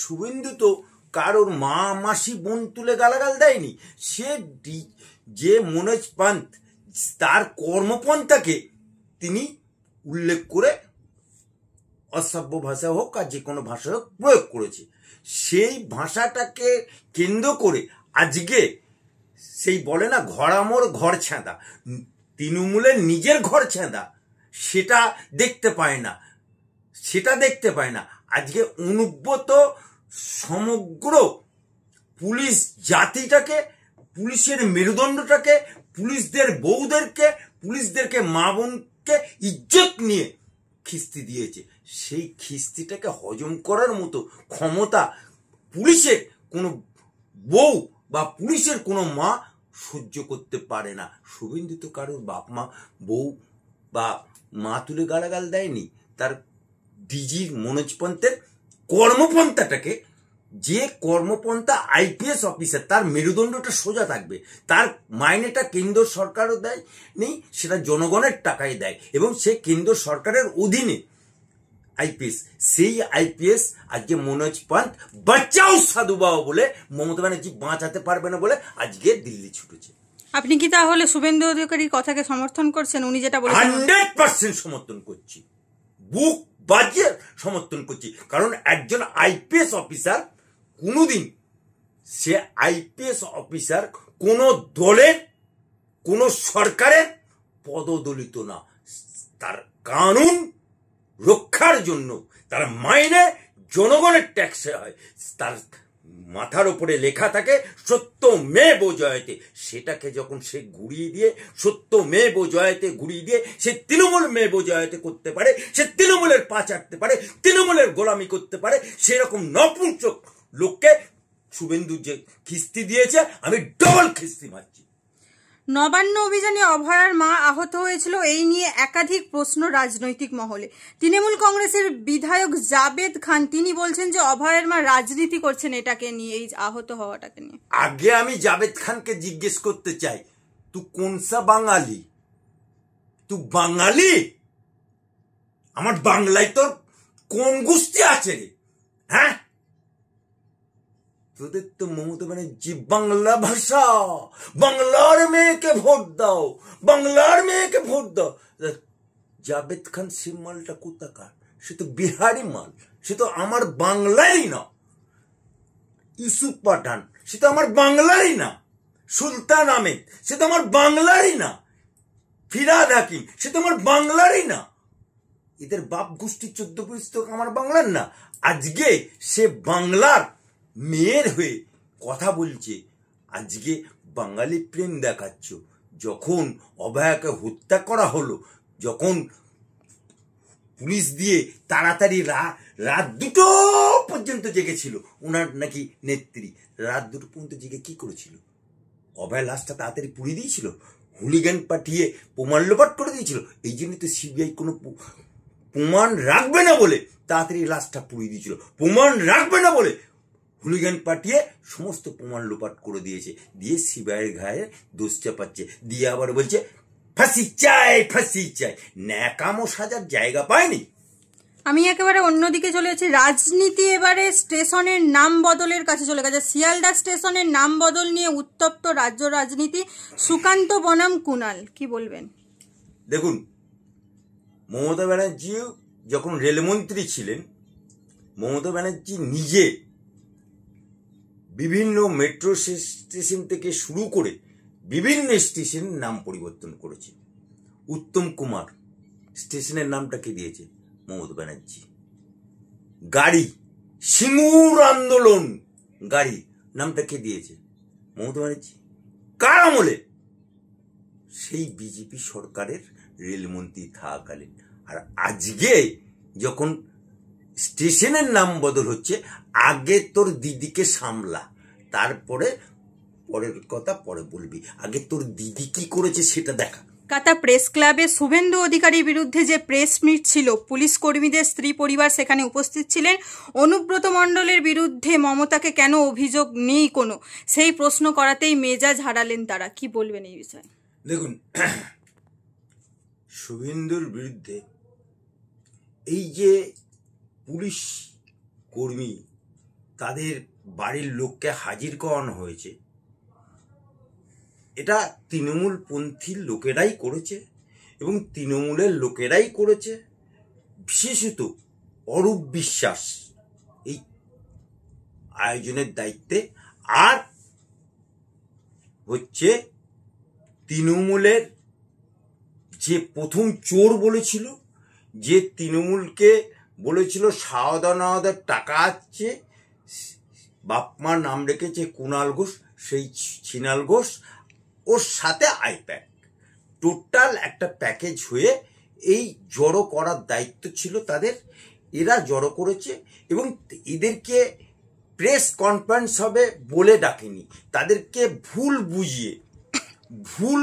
শুভেন্দু তো কারোর মা মাসি বোন তুলে গালাগাল দেয়নি। সে যে মনোজ পান্ত তার কর্মপন্থাকে তিনি উল্লেখ করে অসভ্য ভাষা হোক আর যে কোনো ভাষা হোক প্রয়োগ করেছে। সেই ভাষাটাকে কেন্দ্র করে আজকে সেই বলে না ঘরামোর ঘর ছেঁদা, তৃণমূলের নিজের ঘর ছেঁদা সেটা দেখতে পায় না, আজকে অনুব্রত সমগ্র পুলিশ জাতিটাকে, পুলিশের মেরুদণ্ডটাকে, পুলিশদের বউদেরকে, পুলিশদেরকে মা বোনকে ইজ্জত নিয়ে খিস্তি দিয়েছে। সেই খিস্তিটাকে হজম করার মতো ক্ষমতা পুলিশের কোনো বউ বা পুলিশের কোনো মা সহ্য করতে পারে না। শুভেন্দু তো কারোর বাপ মা বউ বা মা তুলে গালাগাল দেয়নি। তার ডিজির মনোজ পন্থের কর্মপন্থাটাকে, যে কর্মপন্থা আইপিএস অফিসার তার মেরুদণ্ডটা সোজা থাকবে, তার মাইনেটা কেন্দ্র সরকারও দেয় নেই, সেটা জনগণের টাকায় দেয় এবং সে কেন্দ্র সরকারের অধীনে আইপিএস। সেই আইপিএস আজকে মনোজ পান্ত বাঁচাও সাধু বাবা বলে মমতা ব্যানার্জি বাঁচাতে পারবে না বলে আজকে দিল্লি ছুটেছে। আপনি কি তাহলে শুভেন্দু অধিকারীর কথাকে সমর্থন করছেন? উনি যেটা বলেছেন 100% সমর্থন করছি, বুক বাজিয়ে সমর্থন করছি। কারণ একজন আইপিএস অফিসার কোনোদিন, সে আইপিএস অফিসার কোন দলের কোন সরকারের পদদলিত না। তার কানুন রক্ষার জন্য তার মাইনে জনগণের ট্যাক্সে হয়, তার মাথার উপরে লেখা থাকে সত্য মেব জয়তে। সেটাকে যখন সে ঘুরিয়ে দিয়ে সত্য মেব জয়তে ঘুরিয়ে দিয়ে সে তৃণমূল মেব জয়তে করতে পারে, সে তৃণমূলের পা চাটতে পারে, তৃণমূলের গোলামি করতে পারে, সেরকম নপুংসক লোককে শুভেন্দু যে খিস্তি দিয়েছে, আমি ডবল খিস্তি মারছি। নবান্ন অভিযানে অভয়ার মা আহত হয়েছিল, এই নিয়ে একাধিক প্রশ্ন রাজনৈতিক মহলে। তৃণমূল কংগ্রেসের বিধায়ক জাবেদ খান তিনি বলছেন যে অভয়ার মা রাজনীতি করছেন এটাকে নিয়ে, এই আহত হওয়াটাকে নিয়ে। আগে আমি জাবেদ খানকে জিজ্ঞেস করতে চাই, তুই কোনসা বাঙালি? তুই বাঙালি? আমার বাংলায় তোর কোন গোষ্ঠী আছে রে? হ্যাঁ, তোদের তো মমতা ব্যানার্জি বাংলা ভাষা, বাংলার মেয়েকে ভোট দাও, বাংলার মেয়েকে ভোট দাও। জাবেদ খান সে মালটা কোথাকার? সে তো বিহারি মাল, সে তো আমার বাংলারই না। ইউসুফ পাঠান সে তো আমার বাংলারই না। সুলতান আহমেদ সে তো আমার বাংলারই না। ফিরাদ হাকিম সে তো আমার বাংলারই না। এদের বাপ গোষ্ঠী 14 পুস্তক আমার বাংলার না। আজকে সে বাংলার মেয়ের হয়ে কথা বলছে, আজকে বাঙালি প্রেম দেখাচ্ছ। যখন অভয়াকে হত্যা করা হলো, যখন পুলিশ দিয়ে তাড়াতাড়ি রাত 2টো পর্যন্ত জেগেছিল ওনার নাকি নেত্রী, রাত 2টো পর্যন্ত জেগে কি করেছিল? অভয় লাশটা তাড়াতাড়ি পুড়িয়ে দিয়েছিল, হুলিগান পাঠিয়ে প্রমাণ লোপাট করে দিয়েছিল। এই জন্য তো সিবিআই কোনো প্রমাণ রাখবে না বলে তাড়াতাড়ি লাশটা পুড়িয়ে দিয়েছিল। প্রমাণ রাখবে না বলে হুলিগান পাঠিয়ে সমস্ত প্রমাণ লোপাট করে দিয়েছে, দিয়ে সিবিআইয়ের গায়ে দোষ চাপাচ্ছে, দিয়ে আবার বলছে ফাঁসি চাই, ফাঁসি চাই। ন্যাকামো সাজার জায়গা পায়নি। আমি একেবারে অন্যদিকে চলে যাচ্ছি। রাজনীতি এবারে স্টেশনের নাম বদলের কাছে চলে গেছে। শিয়ালদা স্টেশনের নাম বদল নিয়ে উত্তপ্ত রাজ্য রাজনীতি। সুকান্ত বনাম কুণাল, কি বলবেন? দেখুন, মমতা ব্যানার্জি যখন রেলমন্ত্রী ছিলেন, মমতা ব্যানার্জি নিজে বিভিন্ন মেট্রো স্টেশন থেকে শুরু করে বিভিন্ন স্টেশনের নাম পরিবর্তন করেছে। উত্তম কুমার স্টেশনের নামটাকে দিয়েছে মমতা ব্যানার্জি। গাড়ি সিঙ্গুর আন্দোলন গাড়ি নামটাকে দিয়েছে মমতা ব্যানার্জি। কার আমলে? সেই বিজেপি সরকারের রেলমন্ত্রী থাকাকালীন। আর আজকে যখন স্টেশনের নাম বদল হচ্ছে, আগে তোর দিদিকে সামলা, তারপরে পরের কথা পরে বলবি। আগে তোর দিদি কি করেছে সেটা দেখা। কলকাতা প্রেস ক্লাবে শুভেন্দু অধিকারীর বিরুদ্ধে যে প্রেস মিট ছিল, পুলিশ কর্মীদের স্ত্রী পরিবার সেখানে উপস্থিত ছিলেন। অনুব্রত মণ্ডলের বিরুদ্ধে মমতাকে কেন অভিযোগ নেই কোনো, সেই প্রশ্ন করাতেই মেজাজ হারালেন তারা। কি বলবেন এই বিষয়ে? দেখুন, শুভেন্দুর বিরুদ্ধে এই যে পুলিশ কর্মী তাদের বাড়ির লোককে হাজির করানো হয়েছে, এটা তৃণমূলপন্থী লোকেরাই করেছে এবং তৃণমূলের লোকেরাই করেছে। বিশেষত অরূপ বিশ্বাস এই আয়োজনের দায়িত্বে। আর হচ্ছে তৃণমূলের যে প্রথম চোর বলেছিল, যে তৃণমূলকে বলেছিল সাওদা টাকা আছে, বাপমার নাম রেখেছে কুণাল ঘোষ, সেই ছিনাল ঘোষ, ওর সাথে আইপ্যাক, টোটাল একটা প্যাকেজ হয়ে এই জড়ো করার দায়িত্ব ছিল তাদের। এরা জড়ো করেছে এবং এদেরকে প্রেস কনফারেন্স হবে বলে ডাকেনি, তাদেরকে ভুল বুঝিয়ে, ভুল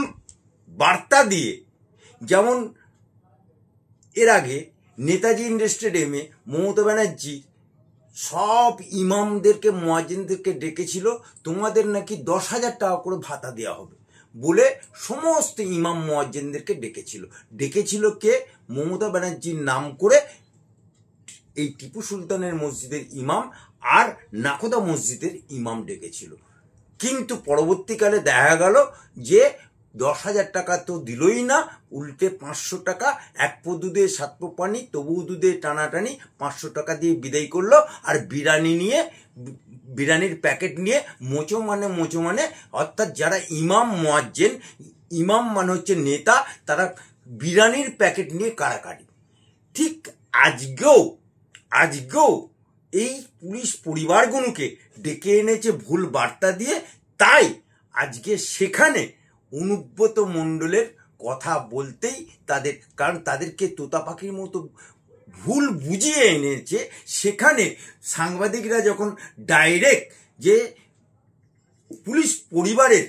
বার্তা দিয়ে, যেমন এর আগে নেতাজি ইন্ডোর স্টেডিয়ামে মমতা ব্যানার্জি সব ইমামদেরকে, মুয়াজ্জিনদেরকে ডেকেছিল, তোমাদের নাকি 10,000 টাকা করে ভাতা দেওয়া হবে বলে সমস্ত ইমাম মুয়াজ্জিনদেরকে ডেকেছিল কে? মমতা ব্যানার্জির নাম করে এই টিপু সুলতানের মসজিদের ইমাম আর নাকোদা মসজিদের ইমাম ডেকেছিল। কিন্তু পরবর্তীকালে দেখা গেল যে 10,000 টাকা তো দিলই না, উল্টে 500 টাকা, এক পো দুধে 7 পো পানি, তবু দুধে টানাটানি, 500 টাকা দিয়ে বিদায় করলো। আর বিরিয়ানির প্যাকেট নিয়ে মোচো মানে অর্থাৎ যারা ইমাম মুয়াজ্জিন, ইমাম মানে হচ্ছে নেতা, তারা বিরিয়ানির প্যাকেট নিয়ে কাড়াকাড়ি। ঠিক আজকেও এই পুলিশ পরিবারগুলোকে ডেকে এনেছে ভুল বার্তা দিয়ে। তাই আজকে সেখানে অনুব্রত মণ্ডলের কথা বলতেই তাদের, কারণ তাদেরকে তোতা পাখির মতো ভুল বুঝিয়ে এনেছে, সেখানে সাংবাদিকরা যখন ডাইরেক্ট যে পুলিশ পরিবারের